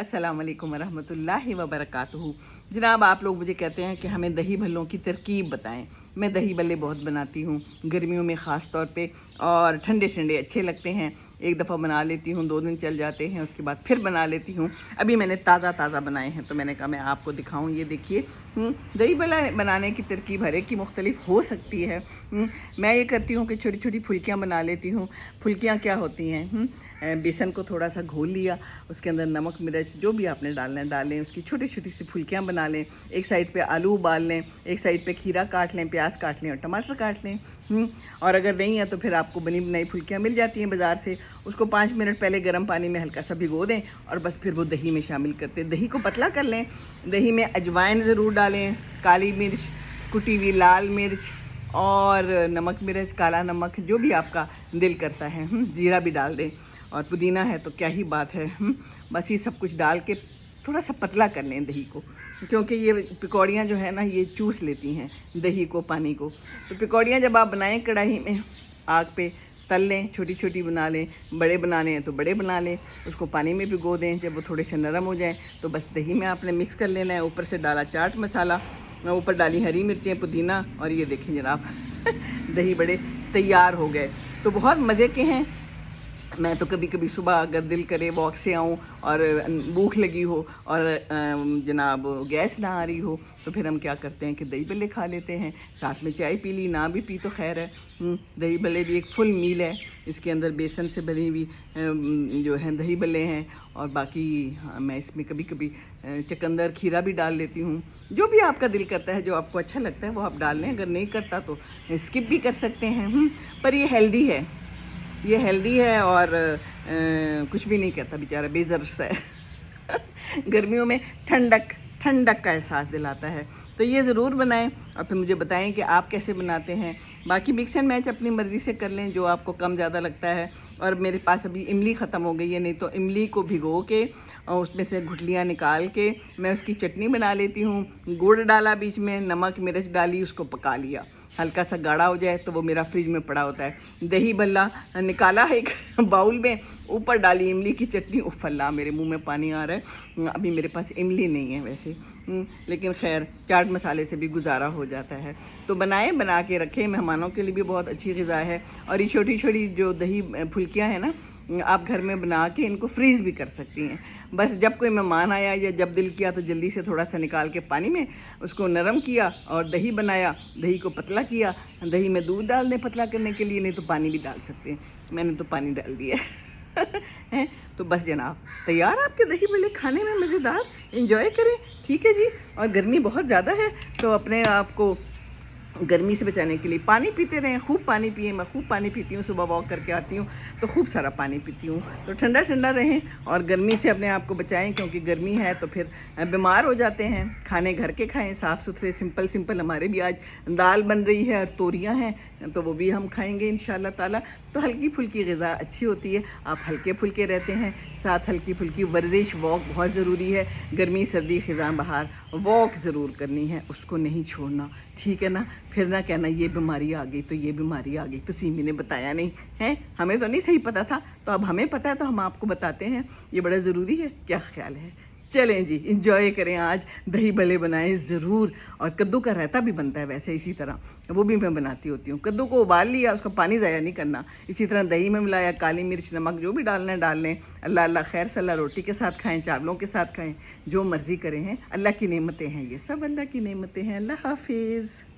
अस्सलाम वालेकुम वरहमतुल्लाहि वबरकातुहू। जनाब, आप लोग मुझे कहते हैं कि हमें दही भल्लों की तरकीब बताएं। मैं दही भल्ले बहुत बनाती हूँ, गर्मियों में ख़ास तौर पे, और ठंडे ठंडे अच्छे लगते हैं। एक दफ़ा बना लेती हूँ, 2 दिन चल जाते हैं, उसके बाद फिर बना लेती हूँ। अभी मैंने ताज़ा बनाए हैं तो मैंने कहा मैं आपको दिखाऊँ। ये देखिए, दही भल्ला बनाने की तरकीब हर एक की मुख्तलिफ हो सकती है। मैं ये करती हूँ कि छोटी छोटी फुल्कियाँ बना लेती हूँ। फुल्कियाँ क्या होती हैं, बेसन को थोड़ा सा घोल लिया, उसके अंदर नमक मिर्च जो भी आपने डालना है डालें, उसकी छोटी छोटी सी फुल्कियाँ बना लें। एक साइड पे आलू उबाल लें, एक साइड पे खीरा काट लें, प्याज काट लें और टमाटर काट लें। और अगर नहीं है तो फिर आपको बनी बनाई फुल्कियाँ मिल जाती हैं बाज़ार से। उसको 5 मिनट पहले गर्म पानी में हल्का सा भिगो दें और बस फिर वो दही में शामिल करते हैं। दही को पतला कर लें, दही में अजवाइन ज़रूर डालें, काली मिर्च, कुटी हुई लाल मिर्च और नमक मिर्च, काला नमक जो भी आपका दिल करता है। जीरा भी डाल दें और पुदीना है तो क्या ही बात है। बस ये सब कुछ डाल के थोड़ा सा पतला कर लें दही को, क्योंकि ये पकौड़ियाँ जो है ना ये चूस लेती हैं दही को, पानी को। तो पकौड़ियाँ जब आप बनाएं कढ़ाई में आग पे तल लें, छोटी छोटी बना लें, बड़े बनाने हैं तो बड़े बना लें, उसको पानी में भिगो दें। जब वो थोड़े से नरम हो जाएं तो बस दही में आपने मिक्स कर लेना है। ऊपर से डाला चाट मसाला, ऊपर डाली हरी मिर्चें, पुदीना, और ये देखें जनाब दही बड़े तैयार हो गए। तो बहुत मज़े के हैं। मैं तो कभी कभी सुबह अगर दिल करे वॉक से आऊँ और भूख लगी हो और जनाब गैस ना आ रही हो तो फिर हम क्या करते हैं कि दही भल्ले खा लेते हैं, साथ में चाय पी ली, ना भी पी तो खैर है। दही भल्ले भी एक फुल मील है। इसके अंदर बेसन से बनी हुई जो है दही भल्ले हैं, और बाकी मैं इसमें कभी कभी चुकंदर खीरा भी डाल लेती हूँ। जो भी आपका दिल करता है, जो आपको अच्छा लगता है वो आप डाल लें, अगर नहीं करता तो स्किप भी कर सकते हैं। पर ये हेल्दी है, ये हेल्दी है और कुछ भी नहीं कहता, बेचारा बेज़र सा है गर्मियों में ठंडक का एहसास दिलाता है। तो ये ज़रूर बनाएं और फिर मुझे बताएं कि आप कैसे बनाते हैं। बाकी मिक्स एंड मैच अपनी मर्ज़ी से कर लें, जो आपको कम ज़्यादा लगता है। और मेरे पास अभी इमली ख़त्म हो गई है, नहीं तो इमली को भिगो के और उसमें से गुठलियाँ निकाल के मैं उसकी चटनी बना लेती हूँ। गुड़ डाला बीच में, नमक मिर्च डाली, उसको पका लिया, हल्का सा गाढ़ा हो जाए तो वो मेरा फ्रिज में पड़ा होता है। दही भल्ला निकाला एक बाउल में, ऊपर डाली इमली की चटनी। उफ़ अल्लाह, मेरे मुंह में पानी आ रहा है। अभी मेरे पास इमली नहीं है वैसे, लेकिन खैर चाट मसाले से भी गुजारा हो जाता है। तो बना के रखें, मेहमानों के लिए भी बहुत अच्छी ग़िज़ा है। और ये छोटी छोटी जो दही फुल्कियाँ हैं ना, आप घर में बना के इनको फ्रीज़ भी कर सकती हैं। बस जब कोई मेहमान आया या जब दिल किया तो जल्दी से थोड़ा सा निकाल के पानी में उसको नरम किया और दही बनाया, दही को पतला किया। दही में दूध डाल दें पतला करने के लिए, नहीं तो पानी भी डाल सकते हैं। मैंने तो पानी डाल दिया है तो बस जनाब तैयार आपके दही भल्ले खाने में मज़ेदार। एंजॉय करें, ठीक है जी। और गर्मी बहुत ज़्यादा है तो अपने आप को गर्मी से बचाने के लिए पानी पीते रहें, खूब पानी पिए। मैं खूब पानी पीती हूँ, सुबह वॉक करके आती हूँ तो खूब सारा पानी पीती हूँ। तो ठंडा ठंडा रहें और गर्मी से अपने आप को बचाएं, क्योंकि गर्मी है तो फिर बीमार हो जाते हैं। खाने घर के खाएं, साफ़ सुथरे, सिंपल। हमारे भी आज दाल बन रही है और तोरियाँ हैं तो वो भी हम खाएँगे इंशाल्लाह ताला। तो हल्की फुल्की ग़िज़ा अच्छी होती है। आप हल्के फुल्के रहते हैं, साथ हल्की फुल्की वर्जिश, वॉक बहुत ज़रूरी है। गर्मी सर्दी ख़िज़ां बहार वॉक ज़रूर करनी है, उसको नहीं छोड़ना, ठीक है ना। फिर ना कहना ये बीमारी आ गई तो ये बीमारी आ गई तो सीमी ने बताया नहीं है, हमें तो नहीं सही पता था, तो अब हमें पता है तो हम आपको बताते हैं। ये बड़ा ज़रूरी है, क्या ख्याल है। चलें जी, इंजॉय करें, आज दही भल्ले बनाएं ज़रूर। और कद्दू का रायता भी बनता है वैसे इसी तरह, वो भी मैं बनाती होती हूँ। कद्दू को उबाल लिया, उसका पानी ज़ाया नहीं करना, इसी तरह दही में मिलाया, काली मिर्च नमक जो भी डालना है डाल लें। अल्लाह अल्लाह खैर सल्ला, रोटी के साथ खाएं, चावलों के साथ खाएं, जो मर्ज़ी करें हैं। अल्लाह की नेमतें हैं ये सब, अल्लाह की नेमतें हैं। अल्लाह हाफिज़।